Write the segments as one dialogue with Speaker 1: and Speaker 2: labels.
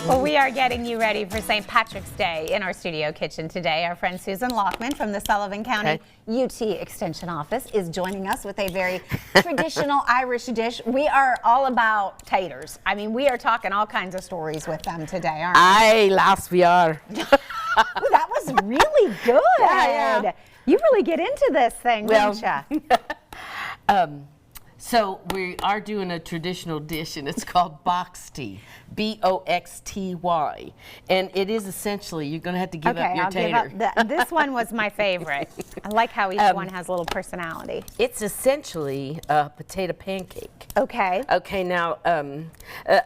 Speaker 1: Well, we are getting you ready for St. Patrick's Day in our studio kitchen today. Our friend Susan Lachmann from the Sullivan County UT Extension Office is joining us with a very traditional Irish dish. We are all about taters. I mean, we are talking all kinds of stories with them today, aren't we?
Speaker 2: Aye, lass, we are.
Speaker 1: Ooh, that was really good.
Speaker 2: Yeah.
Speaker 1: You really get into this thing, don't you?
Speaker 2: So we are doing a traditional dish, and it's called Boxty, B-O-X-T-Y, and it is essentially you're going to have to give up your tater.
Speaker 1: Give up this one was my favorite. I like how each one has a little personality.
Speaker 2: It's essentially a potato pancake.
Speaker 1: Okay.
Speaker 2: Okay. Now,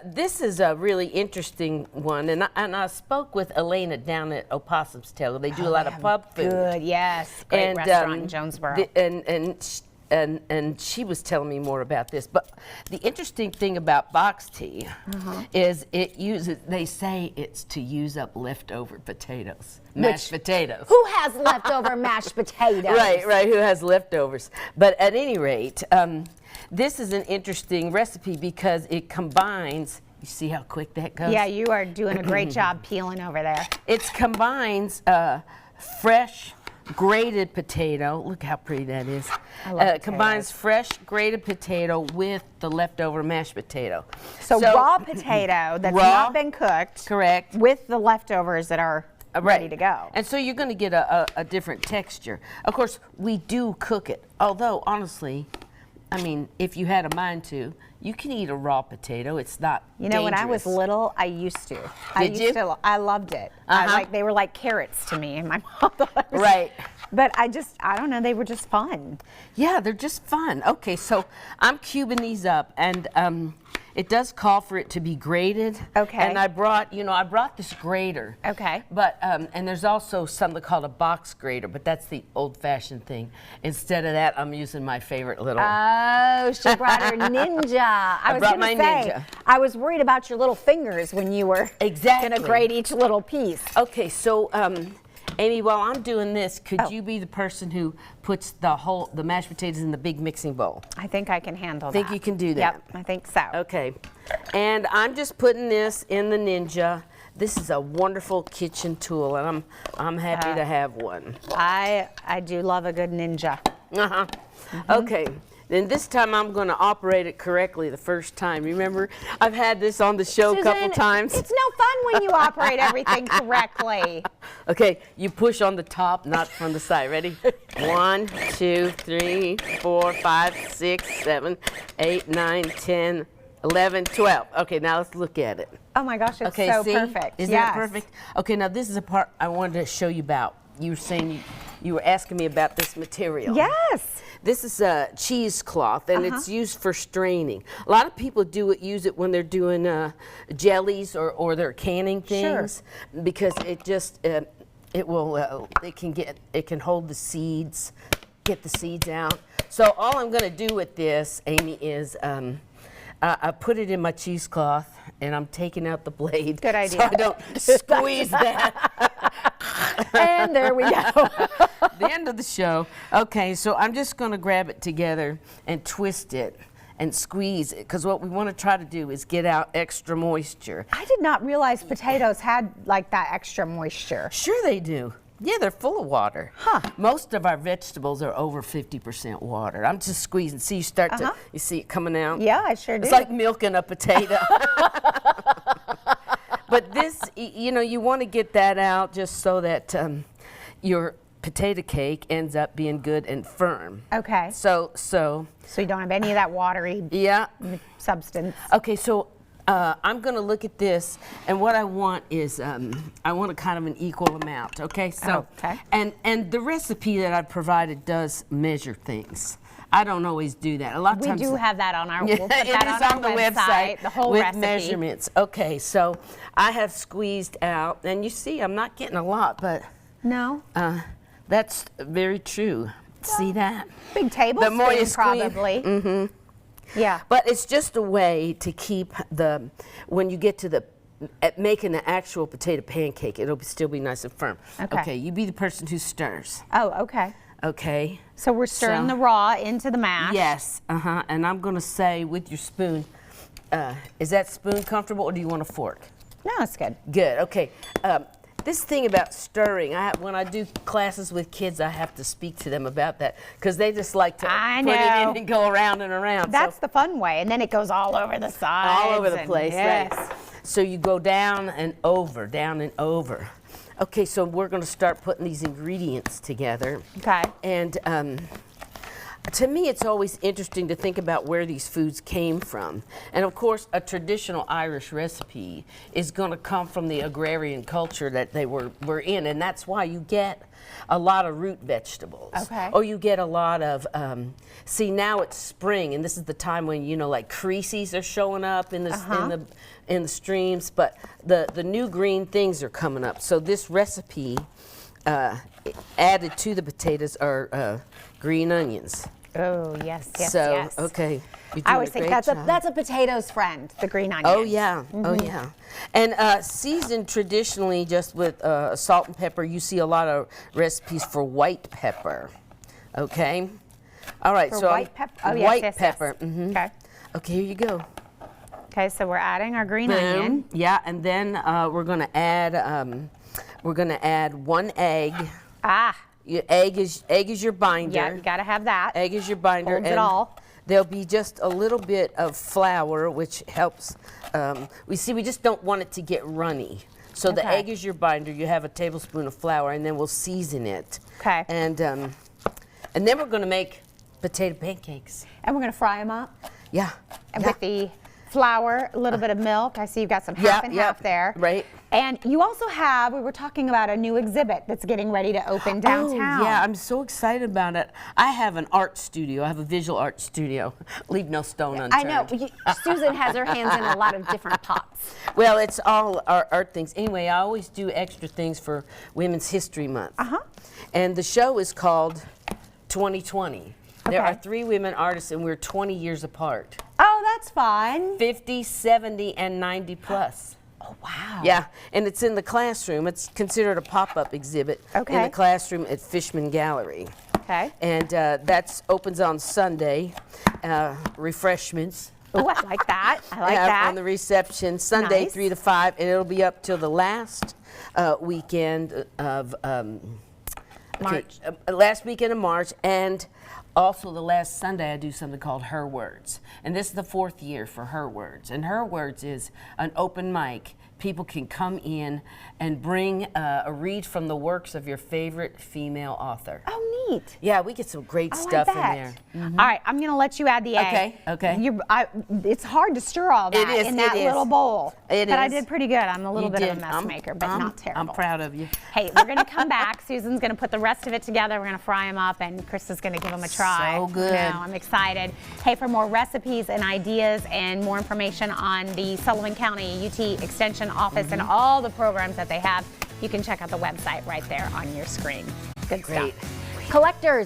Speaker 2: this is a really interesting one, and I spoke with Elena down at Opossum's Tail. They do a lot of pub food.
Speaker 1: Good. Yes. Great restaurant in Jonesboro.
Speaker 2: And she was telling me more about this. But the interesting thing about Boxty is they say it's to use up leftover potatoes, mashed potatoes.
Speaker 1: Who has leftover mashed potatoes?
Speaker 2: Right, who has leftovers. But at any rate, this is an interesting recipe because it combines, you see how quick that goes?
Speaker 1: Yeah, you are doing a great job peeling over there.
Speaker 2: It combines fresh grated potato. Look how pretty that is. It combines fresh grated potato with the leftover mashed potato.
Speaker 1: So raw potato that's not been cooked.
Speaker 2: Correct.
Speaker 1: With the leftovers that are ready to go.
Speaker 2: And so you're going to get a different texture. Of course, we do cook it. Although, honestly, I mean, if you had a mind to, you can eat a raw potato. It's not dangerous.
Speaker 1: When I was little, I used to. I loved it. They were like carrots to me, and my mom thought I was,
Speaker 2: right.
Speaker 1: But I don't know, they were just fun.
Speaker 2: Yeah, they're just fun. Okay, so I'm cubing these up, and it does call for it to be grated.
Speaker 1: Okay.
Speaker 2: And I brought this grater.
Speaker 1: Okay.
Speaker 2: But, and there's also something called a box grater, but that's the old-fashioned thing. Instead of that, I'm using my favorite little.
Speaker 1: Oh, she brought her Ninja. I was
Speaker 2: brought my
Speaker 1: say,
Speaker 2: Ninja.
Speaker 1: I was worried about your little fingers when you were going to grate each little piece.
Speaker 2: Okay, so, Amy, while I'm doing this, could you be the person who puts the mashed potatoes in the big mixing bowl?
Speaker 1: I think I can handle that.
Speaker 2: Think you can do that?
Speaker 1: Yep, I think so.
Speaker 2: Okay, and I'm just putting this in the Ninja. This is a wonderful kitchen tool, and I'm happy to have one.
Speaker 1: I do love a good Ninja.
Speaker 2: Okay. Then this time I'm going to operate it correctly the first time. Remember, I've had this on the show a couple times.
Speaker 1: It's no fun when you operate everything correctly.
Speaker 2: Okay, you push on the top, not from the side. Ready? 1, 2, 3, 4, 5, 6, 7, 8, 9, 10, 11, 12. Okay, now let's look at it.
Speaker 1: Oh my gosh, it's so perfect.
Speaker 2: Isn't that perfect? Okay, now this is a part I wanted to show you about. You were saying you were asking me about this material.
Speaker 1: Yes.
Speaker 2: This is a cheesecloth, and it's used for straining. A lot of people use it when they're doing jellies or they're canning things, because it just it can hold the seeds, get the seeds out. So all I'm going to do with this, Amy, is I put it in my cheesecloth, and I'm taking out the blade.
Speaker 1: Good idea.
Speaker 2: So I don't squeeze that.
Speaker 1: And there we go.
Speaker 2: The end of the show. Okay, so I'm just going to grab it together and twist it and squeeze it, because what we want to try to do is get out extra moisture.
Speaker 1: I did not realize potatoes had like that extra moisture.
Speaker 2: Sure they do. Yeah, they're full of water. Most of our vegetables are over 50% water. I'm just squeezing. See, you start to, you see it coming out?
Speaker 1: Yeah, I sure do.
Speaker 2: It's like milking a potato. But this, you want to get that out just so that your potato cake ends up being good and firm.
Speaker 1: Okay.
Speaker 2: So
Speaker 1: you don't have any of that watery substance.
Speaker 2: Okay, so I'm going to look at this, and what I want is I want a kind of an equal amount. Okay, so and the recipe that I provided does measure things. I don't always do that. A lot of times
Speaker 1: we do have that on our. We'll put that on the website. The whole
Speaker 2: with
Speaker 1: recipe.
Speaker 2: Measurements. Okay, so I have squeezed out, and you see, I'm not getting a lot, but
Speaker 1: no,
Speaker 2: that's very true. See that?
Speaker 1: Big tablespoon,
Speaker 2: the more you
Speaker 1: probably. Yeah.
Speaker 2: But it's just a way to keep when you get to making the actual potato pancake, it'll still be nice and firm. Okay, you be the person who stirs.
Speaker 1: Oh, okay.
Speaker 2: Okay.
Speaker 1: So we're stirring the raw into the mash.
Speaker 2: Yes, and I'm going to say with your spoon, is that spoon comfortable, or do you want a fork?
Speaker 1: No, it's good.
Speaker 2: Good. Okay. This thing about stirring, when I do classes with kids, I have to speak to them about that because they just like to put it in and go around and around.
Speaker 1: That's the fun way, and then it goes all over the sides.
Speaker 2: All over the place,
Speaker 1: yes.
Speaker 2: right. So you go down and over, down and over. Okay, so we're going to start putting these ingredients together.
Speaker 1: Okay.
Speaker 2: And to me, it's always interesting to think about where these foods came from. And of course, a traditional Irish recipe is going to come from the agrarian culture that they were in, and that's why you get a lot of root vegetables.
Speaker 1: Okay.
Speaker 2: Or you get a lot of, see, now it's spring, and this is the time when, you know, like creases are showing up in the in the streams, but the new green things are coming up. So this recipe added to the potatoes are green onions.
Speaker 1: Oh, yes, yes,
Speaker 2: so,
Speaker 1: yes.
Speaker 2: Okay.
Speaker 1: I always think that's a potato's friend, the green onion.
Speaker 2: Oh, yeah. Oh, yeah. And seasoned traditionally just with salt and pepper. You see a lot of recipes for white pepper. Okay. All right.
Speaker 1: For
Speaker 2: so
Speaker 1: white pepper? Oh, yes,
Speaker 2: white
Speaker 1: yes,
Speaker 2: pepper.
Speaker 1: yes.
Speaker 2: Mm-hmm.
Speaker 1: Okay.
Speaker 2: Okay, here you go.
Speaker 1: Okay, so we're adding our green onion.
Speaker 2: Yeah, and then we're going to add 1 egg.
Speaker 1: Ah.
Speaker 2: Egg is your binder.
Speaker 1: Yeah, you got to have that.
Speaker 2: Egg is your binder.
Speaker 1: Holds it all.
Speaker 2: There'll be just a little bit of flour, which helps. We just don't want it to get runny. So the egg is your binder. You have a tablespoon of flour, and then we'll season it.
Speaker 1: Okay.
Speaker 2: And then we're going to make potato pancakes.
Speaker 1: And we're going to fry them up.
Speaker 2: Yeah.
Speaker 1: And with the flour, a little bit of milk. I see you've got some half and half there.
Speaker 2: Right.
Speaker 1: And you also have, we were talking about a new exhibit that's getting ready to open downtown.
Speaker 2: Oh, yeah, I'm so excited about it. I have an art studio. I have a visual art studio. Leave no stone unturned.
Speaker 1: I know. Susan has her hands in a lot of different pots.
Speaker 2: Well, it's all art things. Anyway, I always do extra things for Women's History Month. And the show is called 2020. There are 3 women artists, and we're 20 years apart.
Speaker 1: Oh, that's fun.
Speaker 2: 50, 70, and 90 plus.
Speaker 1: Oh, wow.
Speaker 2: Yeah, and it's in the classroom. It's considered a pop-up exhibit in the classroom at Fishman Gallery.
Speaker 1: Okay.
Speaker 2: And that opens on Sunday. Refreshments.
Speaker 1: Oh, I like that. I like that.
Speaker 2: On the reception, Sunday 3 to 5, and it'll be up till the last weekend of
Speaker 1: March.
Speaker 2: Last weekend of March, and also the last Sunday I do something called Her Words. And this is the 4th year for Her Words. And Her Words is an open mic. People can come in and bring a read from the works of your favorite female author.
Speaker 1: Oh, neat.
Speaker 2: Yeah, we get some great stuff in there.
Speaker 1: All right, I'm going to let you add the egg.
Speaker 2: Okay.
Speaker 1: It's hard to stir all that in that little bowl.
Speaker 2: But
Speaker 1: I did pretty good. I'm a little bit of a mess maker, but not terrible.
Speaker 2: I'm proud of you.
Speaker 1: Hey, we're going to come back. Susan's going to put the rest of it together. We're going to fry them up, and Chris is going to give them a try.
Speaker 2: So good.
Speaker 1: I'm excited. Hey, for more recipes and ideas and more information on the Sullivan County UT Extension Office and all the programs that they have, you can check out the website right there on your screen. Good stuff. Collectors,